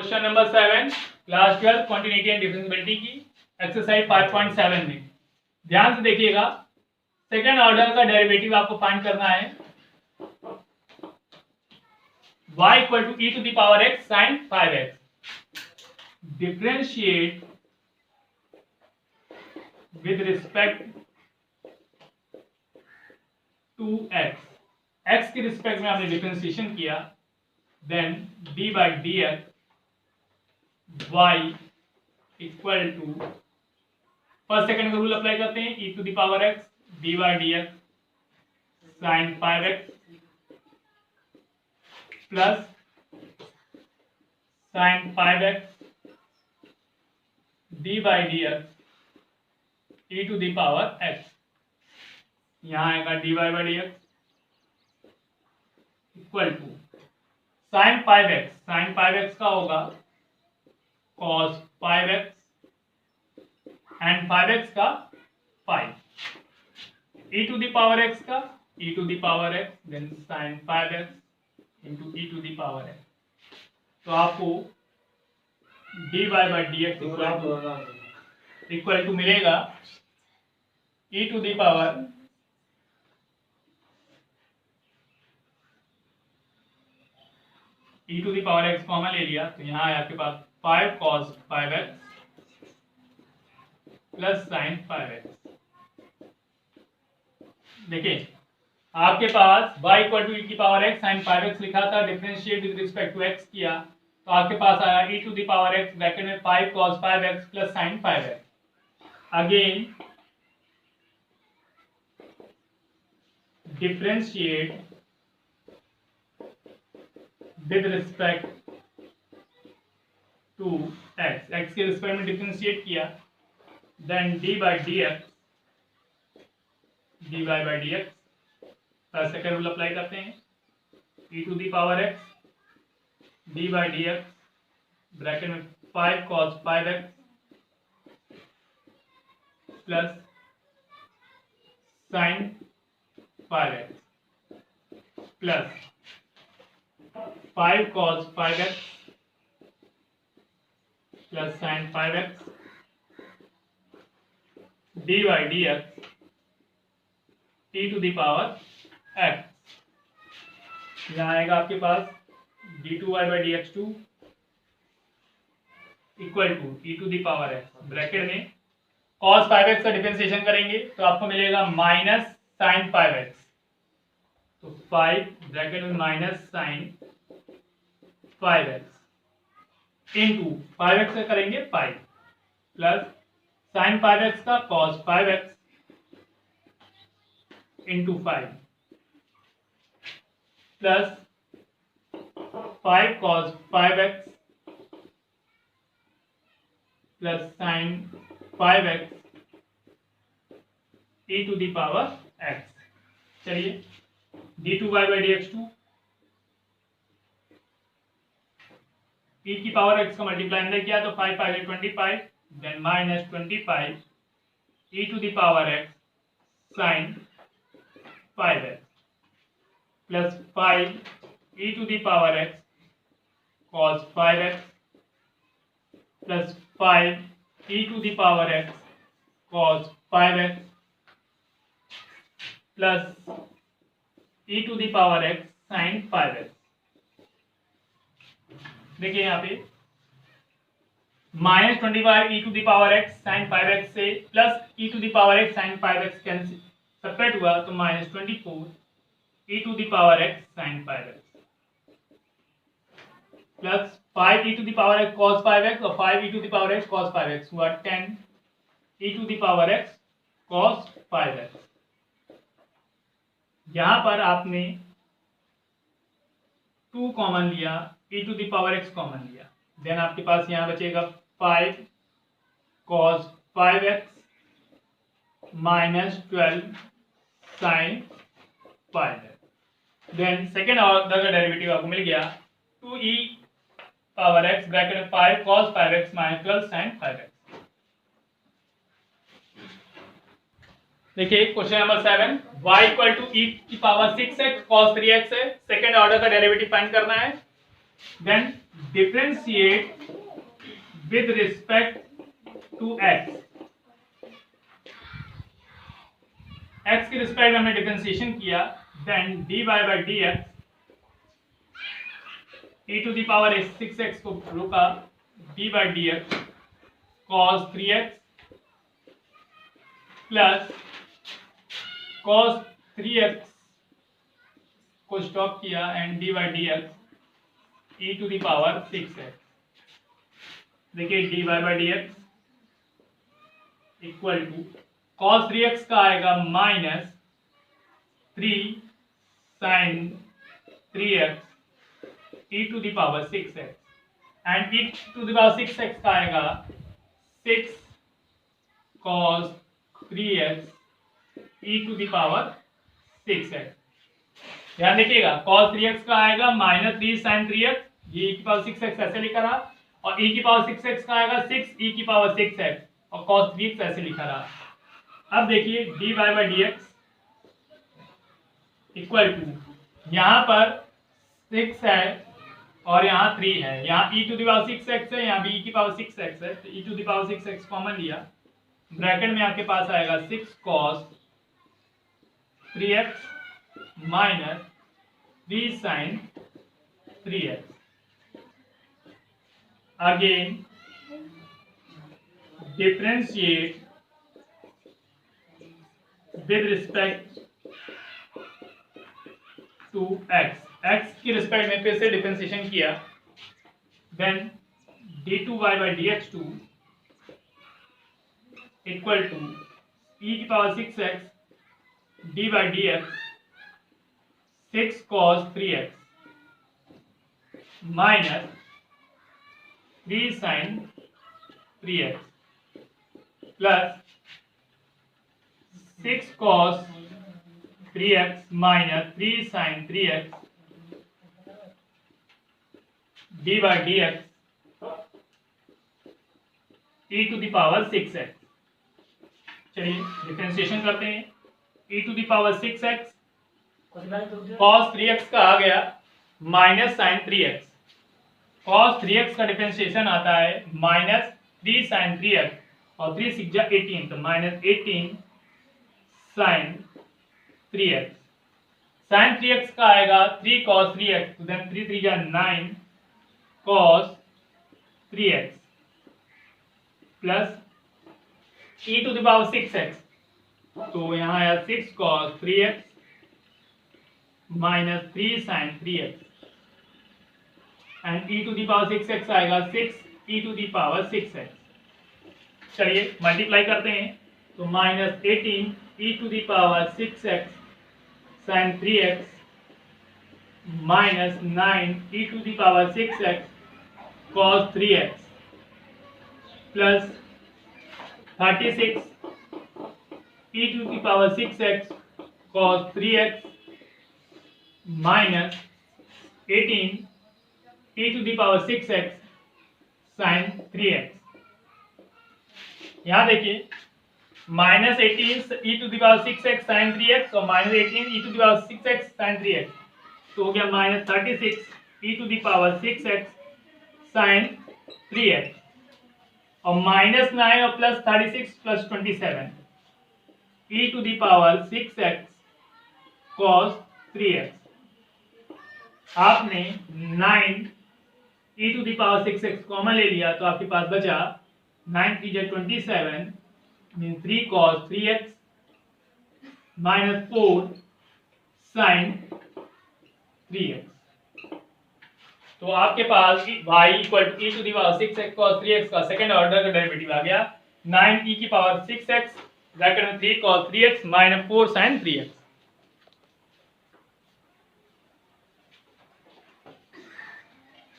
Question number 7 class 12 continuity and differentiability की exercise 5.7 में ध्यान से देखिएगा। सेकेंड ऑर्डर का डेरिवेटिव आपको फाइंड करना है। y equal to e to the power x sin 5x differentiate with respect to x के रिस्पेक्ट में आपने डिफरेंशिएशन किया, then d by D X y equal to first second का rule apply करते हैं, e to the power x D by D X sine 5x plus sine 5x D by D X E to the power x। यहां आएगा D by D x equal to sine 5x का होगा cos 5x and 5x का 5 e to the power x का e to the power x then sin 5x into e to the power x। तो आपको dy by D x equal to मिलेगा e to the power x common ले लिया तो यहाँ है आपके पास 5 cos 5x plus sine 5x। देखिए आपके पास y इक्वल टू e की पावर x साइन 5x लिखा था, differentiate with respect to x किया तो आपके पास आया e to the power x bracket में 5 cos 5x plus sine 5x। Again differentiate with respect to x के रिस्पेक्ट में डिफरेंशिएट किया, then d by D X second rule apply करते हैं, e to the power x d by D X bracket में 5 cos 5x plus sine 5x plus 5 cos 5x plus sine 5x D by D X e to the power x। यहाँ आएगा आपके पास d2y by D X 2 equal to e to the power x bracket में cos 5x का differentiation करेंगे तो आपको मिलेगा माइनस साइन 5x, तो 5 ब्रैकेट में minus sign 5x into 5x से करेंगे 5 प्लस साइन 5x का cos 5x into 5 plus 5 cos 5x plus sine 5x e to the power x। चलिए d2y by D X 2 e की power x का multiply अंदर किया तो 5 5 25 then minus 25 e to the power x sine 5x plus 5 e to the power x cos 5x plus 5 e to the power x cos 5x plus e to the power x sine 5x। देखिए यहाँ पे minus 25 e to the power x sine 5x से plus e to the power x sine 5x cancel subtract हुआ तो minus 24 e to the power x sine 5x plus 5 e to the power x cos 5x और 5 e to the power x cos 5x हुआ 10 e to the power x cos 5x। यहाँ पर आपने 2 common लिया, e to the power x common लिया, then आपके पास यहाँ बचेगा 5 cos 5x minus 12 sine 5x। Then second order का डेरिवेटिव आपको मिल गया 2e पावर x ब्रैकेट में 5 cos 5x minus 12 sine 5x। देखिए question number 7 y equal to e की पावर 6x cos 3x है, सेकेंड ऑर्डर का डेरिवेटिव फाइंड करना है, then differentiate with respect to X. X के रिस्पेक्ट में हमने डिफरेंशिएशन किया, then dy by D X e to the power 6x को रोका, D by D X cos 3x plus cos 3x को स्टॉप किया and D by D X E to the power 6x। देखिए D by D x equal to cos 3x का आएगा minus 3 sine 3x e to the power 6x and e to the power 6x का आएगा 6 cos 3x e to the power 6x। ध्यान देखिएगा cos 3x का आएगा minus 3 sin 3x, ये e की पावर 6x ऐसे लिखा रहा, और e की पावर 6x का आएगा 6 e की पावर 6x और cos 3x ऐसे लिखा रहा। अब देखिए dy by D x equal to यहाँ पर 6 है और यहाँ 3 है, यहाँ e to the power 6x है, यहाँ भी e की पावर 6x है, तो e to the power 6x common लिया, ब्रैकेट में आपके पास आएगा 6 cos 3x minus 3 sin 3x। Again differentiate with respect to x। x की रिस्पेक्ट में फिर से डिफरेंशिएशन किया, then d2y by D x two equal to e की power 6x D by D X 6 cos 3x minus 3 sin 3x plus 6 cos 3x minus 3 sin 3x D by D X E to the power 6x। चलिए differentiation करते हैं, e to the power 6x cos 3x का आ गया minus sin 3x, cos 3x का differentiation आता है minus 3 sin 3x और 3 6 18, तो minus 18 sin 3x। sin 3x का आएगा 3 cos 3x, तो then 3 3 9 cos 3x plus e to the power 6x, तो यहाँ आया 6 cos 3x minus 3 sin 3x and e to the power 6x आएगा 6 e to the power 6x। चलिए multiply करते हैं, तो minus 18 e to the power 6x sin 3x minus 9 e to the power 6x cos 3x plus 36 e to the power 6x cos 3x minus 18 e to the power 6x sin 3x। यहाँ देखिए minus 18 e to the power 6x sin 3x और minus 18 e to the power 6x sin 3x, तो हो गया minus 36 e to the power 6x sin 3x और minus 9 और plus 36 plus 27 e to the power 6x cos 3x। आपने 9 e to the power 6x common ले लिया, तो आपके पास बचा 9 3 27 mean 3 cos 3x minus 4 sin 3x। तो आपके पास y equal to e to the power 6x cos 3x का सेकेंड ऑर्डर का डेरिवेटिव आ गया 9 e की पावर 6x ब्रैकेट में 3 cos 3x minus 4 sin 3x।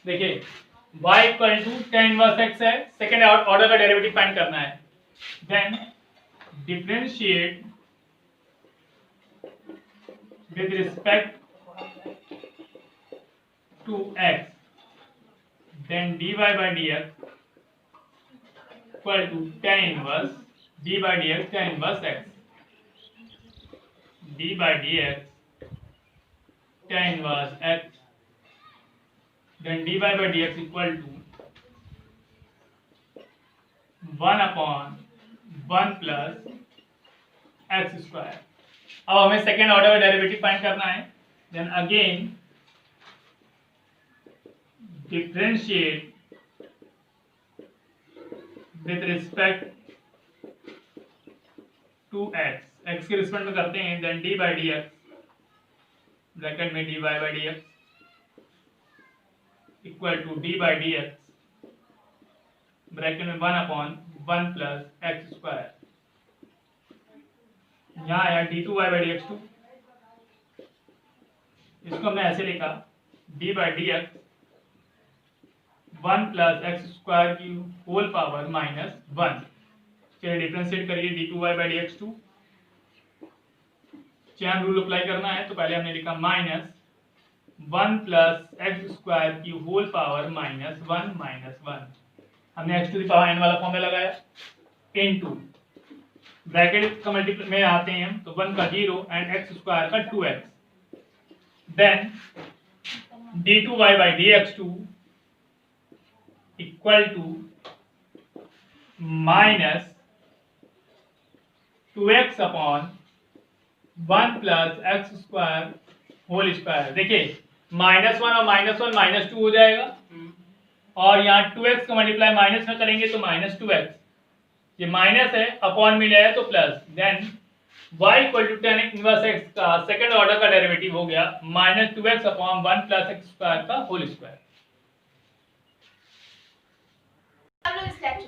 देखिए y equal to tan inverse x है, सेकेंड ऑर्डर का डेरिवेटिव फाइंड करना है, then differentiate with respect to x, then dy by dx equal to tan inverse d by dx tan inverse x, d by dx tan inverse x then dy by D x equal to 1/1 plus x square. अब हमें second order का derivative find करना है। Then again differentiate with respect to X, X के respect में करते हैं। Then D by D X bracket में D Y by D x equal to D by D X bracket में 1/1 plus x square. यहाँ आया D two Y by D x to, इसको हमने ऐसे लिखा d by D x 1 plus x square की whole power minus 1। चलिए differentiate करिए d two Y by D x two. Chain rule apply करना है तो पहले हमने लिखा माइनस 1 प्लस एक्स स्क्वायर की होल पावर माइनस 1 माइनस 1। हमने x to the power n वाला फॉर्म में लगाया इनटू ब्रैकेट का मल्टीप्लाई में आते हैं हम तो 1 का 0 एंड एक्स स्क्वायर का 2x। Then d two Y by D x two equal to minus 2x upon 1 plus x square whole square. देखिए -1 और -1 -2 हो जाएगा और यहाँ 2x का मल्टीप्लाई माइनस में करेंगे तो -2x, ये माइनस है अपॉन में लिया है तो plus. Then y equal to tan inverse x का सेकंड ऑर्डर का डेरिवेटिव हो गया -2x upon 1 plus x square का whole square.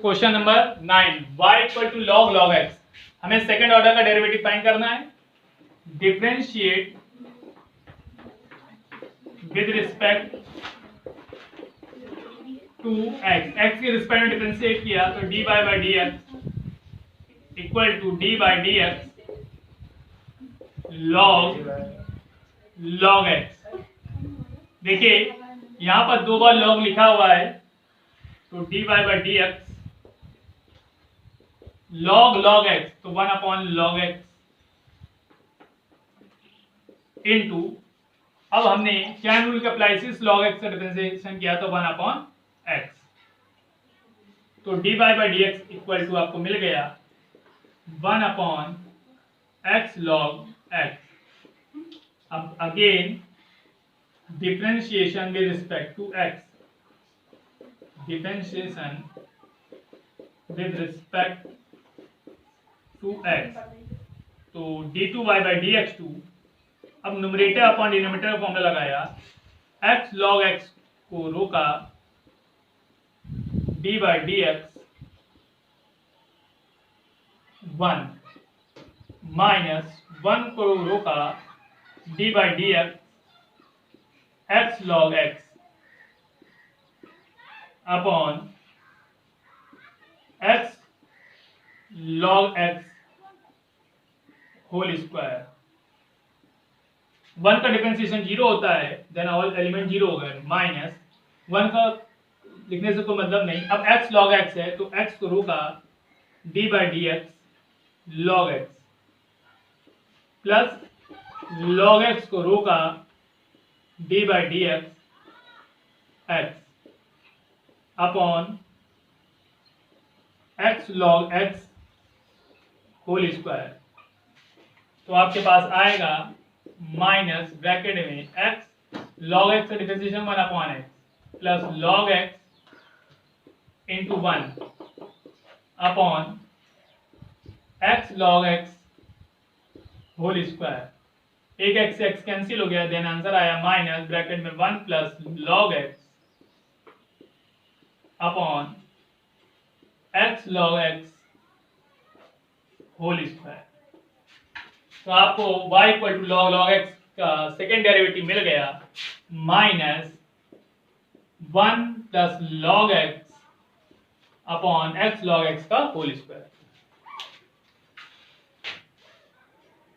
Question number 9 y equal to log x। हमें सेकंड ऑर्डर का डेरिवेटिव फाइंड करना है। Differentiate with respect to x, x के रिस्पेक्ट में डिफरेंशिएट किया तो dy by D x equal to D by D x log x। देखिए यहाँ पर 2 बार log लिखा हुआ है तो dy by D x log x तो 1/log x इनटू, अब हमने चैन रूल का अप्लाई से log x का डिफरेंशिएशन किया तो 1/x। तो dy by D x equal to आपको मिल गया 1/x log x। अब again differentiation with respect to x, differentiation with respect to x तो d2 y by D x two. अब न्यूमरेटर अपॉन डिनोमिनेटर का फॉर्मूला लगाया, x log x को रोका d by D x 1 minus 1 को रोका d by D x log x upon x log x whole square. 1 का differentiation 0 होता है, देन ऑल एलिमेंट 0 हो गए। माइनस 1 का लिखने से कोई मतलब नहीं। अब x log x है तो x को रोका d by D x log x plus log x को रोका d by D x x upon x log x whole square. तो आपके पास आएगा माइनस ब्रैकेट में x log x का differentiation 1/x plus log x into 1 upon x log x whole square. एक x से x कैंसिल हो गया, देन आंसर आया माइनस ब्रैकेट में 1 plus log x upon x log x whole square. तो आपको y equal to log x का second derivative मिल गया minus 1 plus log x upon x log x का होल स्क्वायर।